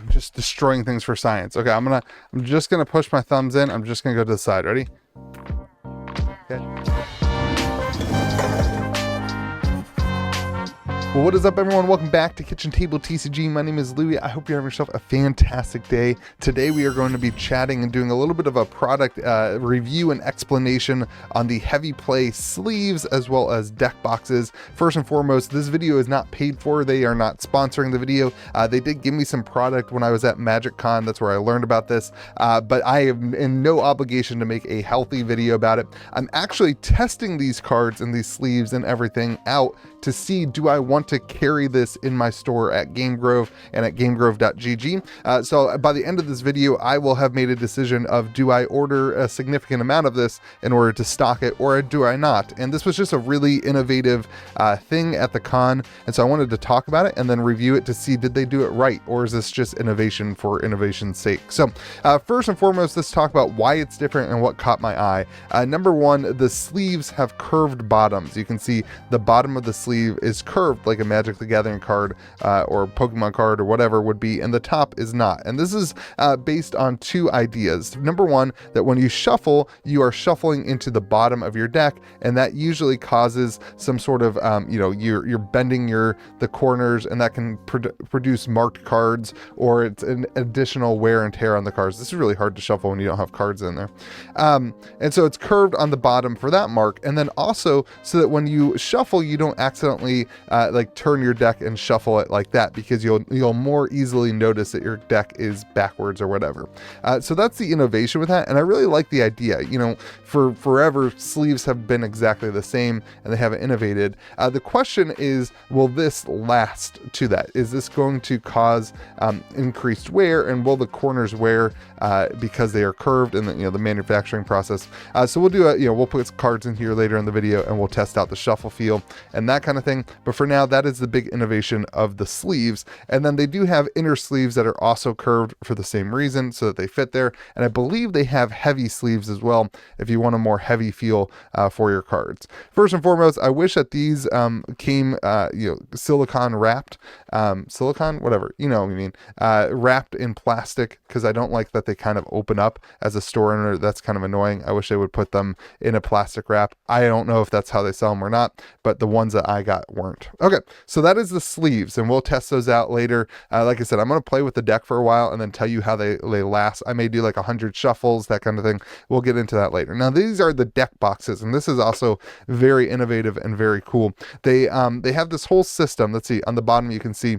just destroying things for science. Okay, I'm just gonna push my thumbs in. I'm just gonna go to the side. Ready? Okay. Well, what is up, everyone? Welcome back to Kitchen Table TCG. My name is Louie. I hope you're having yourself a fantastic day. Today we are going to be chatting and doing a little bit of a product review and explanation on the heavy play sleeves as well as deck boxes. First and foremost, this video is not paid for. They are not sponsoring the video. They did give me some product when I was at MagicCon. That's where I learned about this, but I am in no obligation to make a healthy video about it. I'm actually testing these cards and these sleeves and everything out to see, do I want to carry this in my store at Game Grove and at gamegrove.gg. So by the end of this video, I will have made a decision of, do I order a significant amount of this in order to stock it, or do I not? And this was just a really innovative thing at the con, and so I wanted to talk about it and then review it to see, did they do it right, or is this just innovation for innovation's sake? So first and foremost, let's talk about why it's different and what caught my eye. Number one, the sleeves have curved bottoms. You can see the bottom of the sleeve is curved like a Magic the Gathering card or Pokemon card or whatever would be, and the top is not. And this is based on two ideas. Number one, that when you shuffle, you are shuffling into the bottom of your deck, and that usually causes some sort of you're bending the corners, and that can produce marked cards, or it's an additional wear and tear on the cards. This is really hard to shuffle when you don't have cards in there, and so it's curved on the bottom for that mark, and then also so that when you shuffle, you don't accidentally like turn your deck and shuffle it like that, because you'll more easily notice that your deck is backwards or whatever. So that's the innovation with that, and I really like the idea. You know, for forever, sleeves have been exactly the same, and they haven't innovated. The question is, will this last to that? Is this going to cause increased wear, and will the corners wear because they are curved in the manufacturing process? So we'll do we'll put cards in here later in the video, and we'll test out the shuffle feel and that kind of thing. But for now, that is the big innovation of the sleeves. And then they do have inner sleeves that are also curved for the same reason, so that they fit there. And I believe they have heavy sleeves as well, if you want a more heavy feel for your cards. First and foremost, I wish that these came silicone wrapped, whatever, you know what I mean, wrapped in plastic, because I don't like that they kind of open up as a store owner. That's kind of annoying. I wish they would put them in a plastic wrap. I don't know if that's how they sell them or not, but the ones that I got weren't. Okay, so that is the sleeves, and we'll test those out later. Like I said, I'm going to play with the deck for a while and then tell you how they last. I may do like 100 shuffles, that kind of thing. We'll get into that later. Now, these are the deck boxes, and this is also very innovative and very cool. They have this whole system. Let's see, on the bottom you can see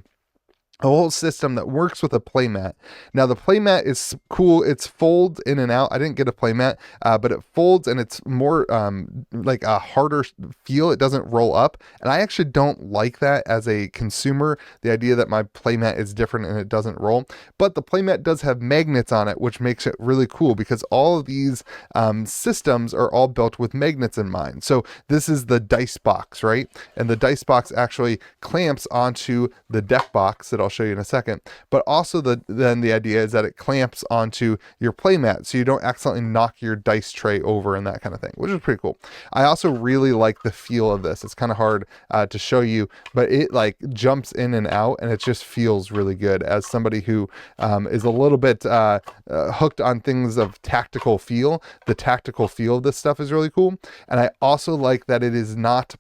a whole system that works with a playmat. Now, the playmat is cool. It's folds in and out. I didn't get a playmat, but it folds, and it's more like a harder feel. It doesn't roll up, and I actually don't like that as a consumer, the idea that my playmat is different and it doesn't roll. But the playmat does have magnets on it, which makes it really cool, because all of these systems are all built with magnets in mind. So this is the dice box, right? And the dice box actually clamps onto the deck box that I'll show you in a second, but also then the idea is that it clamps onto your playmat, so you don't accidentally knock your dice tray over and that kind of thing, which is pretty cool. I also really like the feel of this. It's kind of hard to show you, but it like jumps in and out, and it just feels really good. As somebody who is a little bit hooked on things of tactical feel, the tactical feel of this stuff is really cool. And I also like that it is not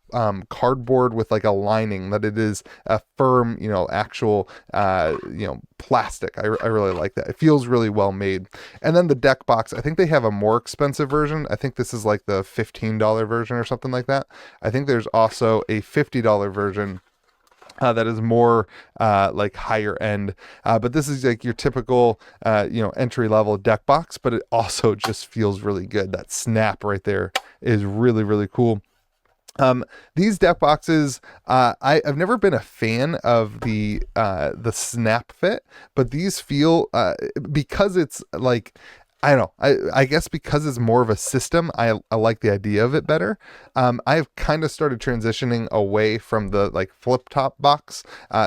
cardboard with like a lining, that it is a firm, actual plastic. I really like that. It feels really well made. And then the deck box, I think they have a more expensive version. I think this is like the $15 version or something like that. I think there's also a $50 version that is more like higher end, but this is like your typical entry level deck box, but it also just feels really good. That snap right there is really, really cool. These deck boxes, I've never been a fan of the snap fit, but these feel, because it's like, I don't know, I guess because it's more of a system, I like the idea of it better. I've kind of started transitioning away from the like flip top box,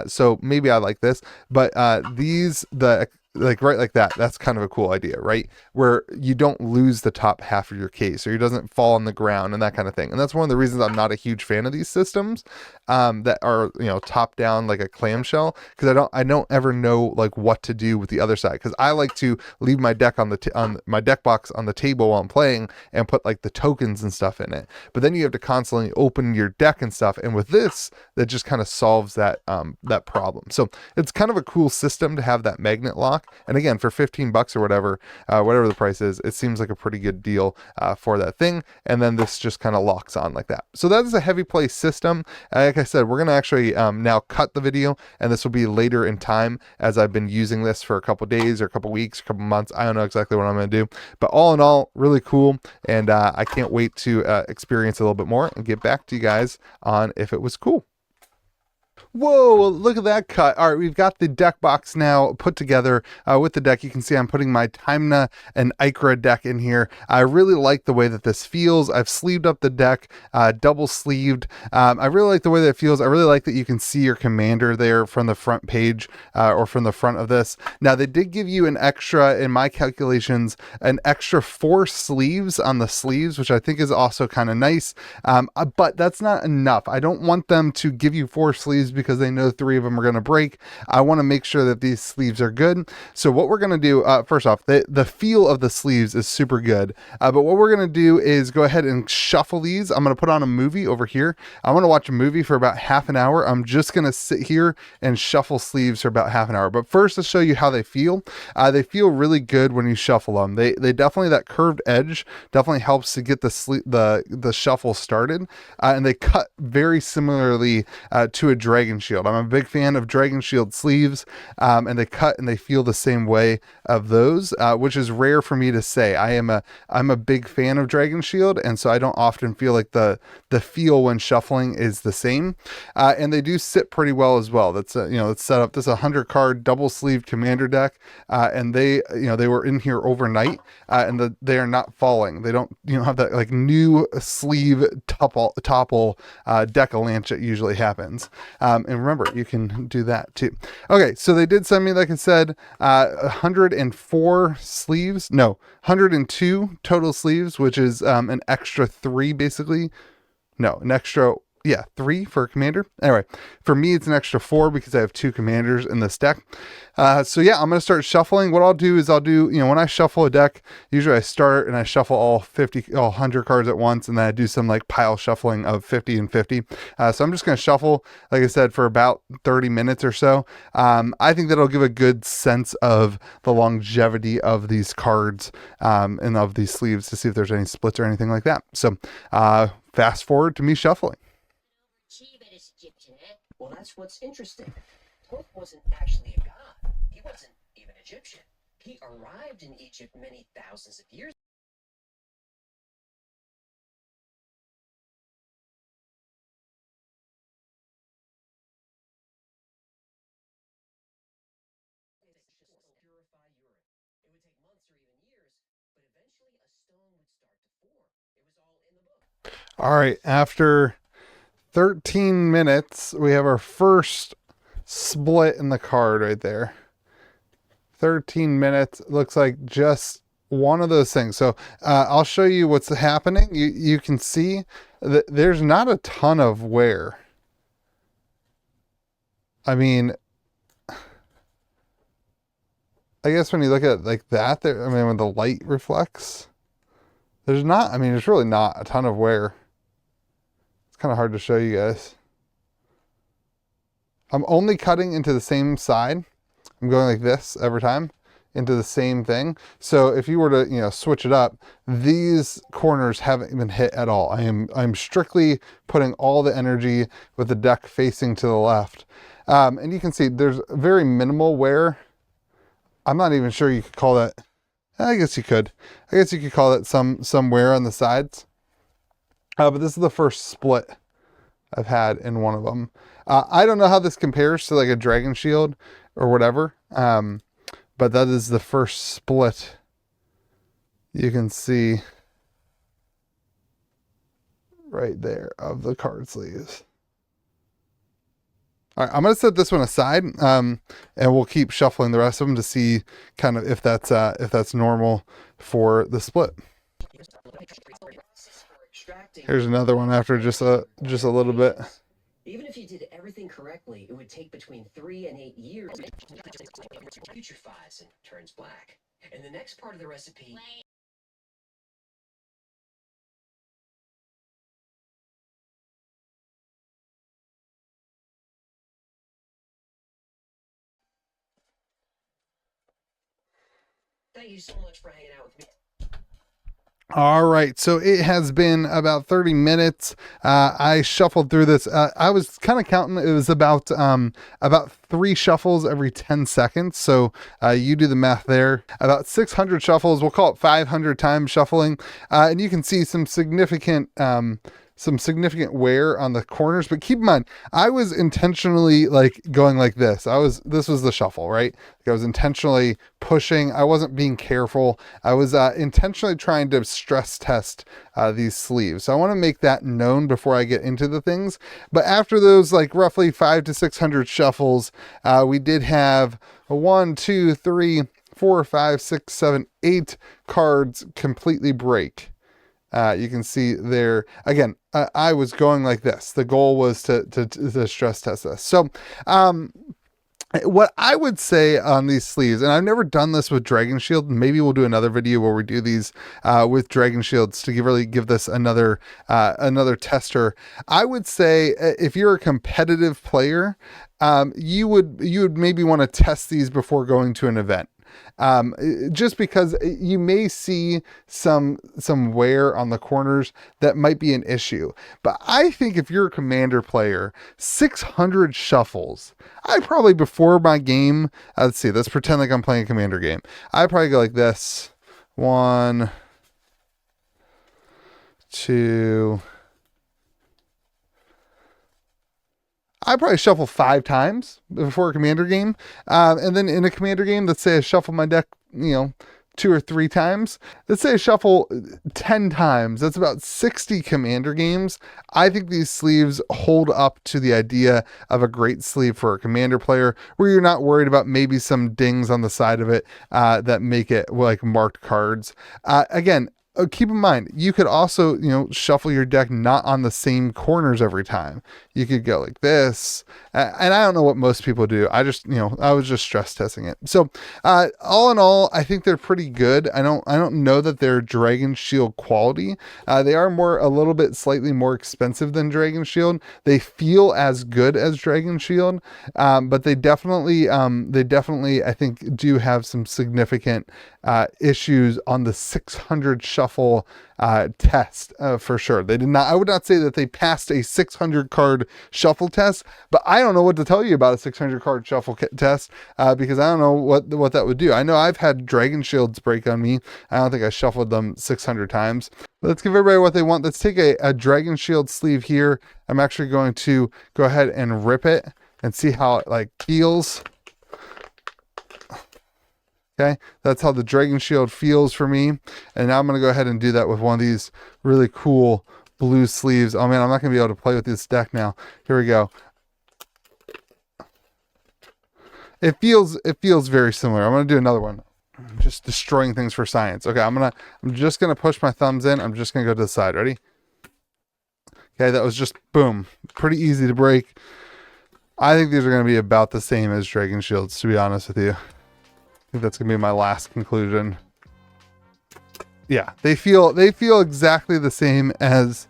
so maybe I like this, but the like right like that. That's kind of a cool idea, right? Where you don't lose the top half of your case, or it doesn't fall on the ground and that kind of thing. And that's one of the reasons I'm not a huge fan of these systems that are, you know, top down like a clamshell, because I don't ever know like what to do with the other side, because I like to leave my deck on on my deck box on the table while I'm playing and put like the tokens and stuff in it. But then you have to constantly open your deck and stuff. And with this, that just kind of solves that that problem. So it's kind of a cool system to have that magnet lock. And again, for 15 bucks or whatever, whatever the price is, it seems like a pretty good deal for that thing. And then this just kind of locks on like that. So that is a heavy play system. Like I said, we're going to actually now cut the video, and this will be later in time, as I've been using this for a couple days or a couple weeks, or a couple months. I don't know exactly what I'm going to do, but all in all, really cool. And I can't wait to experience a little bit more and get back to you guys on if it was cool. Whoa, look at that cut. All right, we've got the deck box now put together with the deck. You can see I'm putting my Timna and Ikra deck in here. I really like the way that this feels. I've sleeved up the deck, double sleeved. I really like the way that it feels. I really like that you can see your commander there from the front page or from the front of this. Now, they did give you an extra, in my calculations, an extra 4 sleeves on the sleeves, which I think is also kind of nice. But that's not enough. I don't want them to give you 4 sleeves because they know 3 of them are going to break. I want to make sure that these sleeves are good. So what we're going to do, first off, the feel of the sleeves is super good. But what we're going to do is go ahead and shuffle these. I'm going to put on a movie over here. I want to watch a movie for about half an hour. I'm just going to sit here and shuffle sleeves for about half an hour. But first, let's show you how they feel. They feel really good when you shuffle them. They definitely, that curved edge definitely helps to get the shuffle started. And they cut very similarly to a Dragon Shield. I'm a big fan of Dragon Shield sleeves, and they cut and they feel the same way of those, which is rare for me to say. I'm a big fan of Dragon Shield, and so I don't often feel like the feel when shuffling is the same. And they do sit pretty well as well. That's it's set up. This is a 100 card double sleeved commander deck, and they were in here overnight, and they are not falling. They don't have that like new sleeve topple deck-a-lanch that usually happens. And remember, you can do that too. Okay, so they did send me, like I said, 104 sleeves. No, 102 total sleeves, which is an extra 3 basically. No, an extra, 3 for a commander. Anyway, for me, it's an extra 4 because I have 2 commanders in this deck. So yeah, I'm going to start shuffling. What I'll do is when I shuffle a deck, usually I start and I shuffle all 100 cards at once, and then I do some like pile shuffling of 50 and 50. So I'm just going to shuffle, like I said, for about 30 minutes or so. I think that'll give a good sense of the longevity of these cards and of these sleeves, to see if there's any splits or anything like that. So fast forward to me shuffling. Well, that's what's interesting. Thoth wasn't actually a god. He wasn't even Egyptian. He arrived in Egypt many thousands of years. Purify urine. It would take months or even years, but eventually a stone would start to form. It was all in the book. All right, after 13 minutes, we have our first split in the card right there. 13 minutes, looks like just one of those things. So I'll show you what's happening. You can see that there's not a ton of wear. I mean, I guess when you look at it like that, when the light reflects, there's really not a ton of wear. It's kind of hard to show you guys. I'm only cutting into the same side. I'm going like this every time into the same thing. So if you were to, switch it up, these corners haven't been hit at all. I'm strictly putting all the energy with the deck facing to the left. And you can see there's very minimal wear. I'm not even sure you could call that. I guess you could. I guess you could call that some wear on the sides. But this is the first split I've had in one of them. I don't know how this compares to like a Dragon Shield or whatever. But that is the first split you can see right there of the card sleeves. All right, I'm gonna set this one aside, and we'll keep shuffling the rest of them to see kind of if that's normal for the split. Here's another one after just a little bit. Even if you did everything correctly, it would take between 3 and 8 years. Putrefies and turns black. And the next part of the recipe. Thank you so much for hanging out with me. All right, so it has been about 30 minutes. I shuffled through this. I was kind of counting. It was about 3 shuffles every 10 seconds. So you do the math there. About 600 shuffles. We'll call it 500 times shuffling. And you can see some significant wear on the corners, but keep in mind, I was intentionally like going like this. This was the shuffle, right? Like I was intentionally pushing. I wasn't being careful. I was intentionally trying to stress test these sleeves. So I want to make that known before I get into the things. But after those like roughly 500 to 600 shuffles, we did have 1, 2, 3, 4, 5, 6, 7, 8 cards completely break. You can see there again, I was going like this. The goal was to stress test this. So, what I would say on these sleeves, and I've never done this with Dragon Shield. Maybe we'll do another video where we do these with Dragon Shields to really give this another tester. I would say if you're a competitive player, you would maybe want to test these before going to an event. Just because you may see some wear on the corners that might be an issue. But I think if you're a commander player, 600 shuffles, I probably before my game, let's see, let's pretend like I'm playing a commander game. I probably go like this. 1, 2. I probably shuffle 5 times before a commander game. And then in a commander game, let's say I shuffle my deck, 2 or 3 times. Let's say I shuffle 10 times. That's about 60 commander games. I think these sleeves hold up to the idea of a great sleeve for a commander player where you're not worried about maybe some dings on the side of it that make it like marked cards. Again, keep in mind, you could also, shuffle your deck not on the same corners every time. You could go like this. And I don't know what most people do. I just, I was just stress testing it. So, all in all, I think they're pretty good. I don't know that they're Dragon Shield quality. They are a little bit slightly more expensive than Dragon Shield. They feel as good as Dragon Shield. But they definitely, I think do have some significant, issues on the 600 shuffle test for sure. They did not. I would not say that they passed a 600 card shuffle test, but I don't know what to tell you about a 600 card shuffle test because I don't know what that would do. I know I've had Dragon Shields break on me. I don't think I shuffled them 600 times. Let's give everybody what they want. Let's take a Dragon Shield sleeve here. I'm actually going to go ahead and rip it and see how it feels. Okay, that's how the Dragon Shield feels for me. And now I'm going to go ahead and do that with one of these really cool blue sleeves. Oh man, I'm not going to be able to play with this deck now. Here we go. It feels very similar. I'm going to do another one. I'm just destroying things for science. Okay, I'm just going to push my thumbs in. I'm just going to go to the side. Ready? Okay, that was just boom. Pretty easy to break. I think these are going to be about the same as Dragon Shields, to be honest with you. I think that's gonna be my last conclusion. Yeah, they feel exactly the same as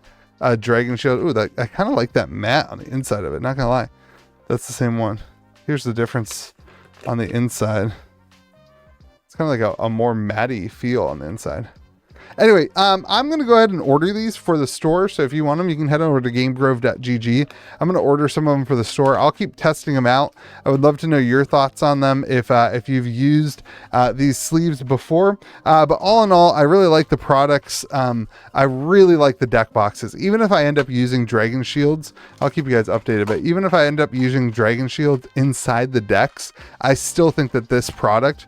Dragon Shield. Ooh, I kind of like that matte on the inside of it. Not gonna lie, that's the same one. Here's the difference on the inside. It's kind of like a more matty feel on the inside. Anyway, I'm going to go ahead and order these for the store. So if you want them, you can head over to gamegrove.gg. I'm going to order some of them for the store. I'll keep testing them out. I would love to know your thoughts on them if you've used these sleeves before. But all in all, I really like the products. I really like the deck boxes. Even if I end up using Dragon Shields, I'll keep you guys updated. But even if I end up using Dragon Shields inside the decks, I still think that this product,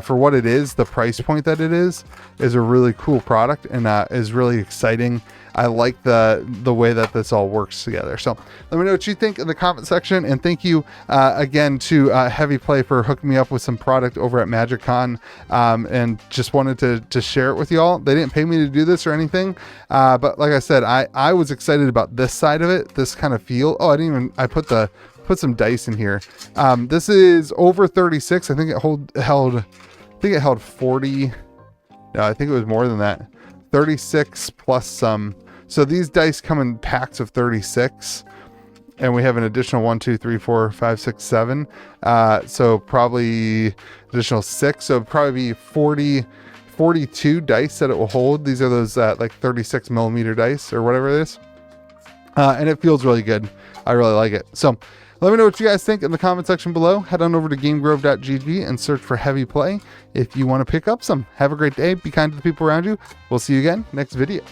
for what it is, the price point that it is a really cool cool product and is really exciting. I like the way that this all works together. So let me know what you think in the comment section. And thank you again to Heavy Play for hooking me up with some product over at MagicCon, and just wanted to share it with y'all. They didn't pay me to do this or anything, but like I said, I was excited about this side of it, this kind of feel. Oh, I put some dice in here. This is over 36. I think it held 40. No, I think it was more than that. 36 plus some. So these dice come in packs of 36, and we have an additional 1, 2, 3, 4, 5, 6, 7. So probably additional 6. So probably be 42 dice that it will hold. These are those like 36 millimeter dice or whatever it is. And it feels really good. I really like it. So let me know what you guys think in the comment section below. Head on over to gamegrove.gg and search for Heavy Play if you want to pick up some. Have a great day. Be kind to the people around you. We'll see you again next video.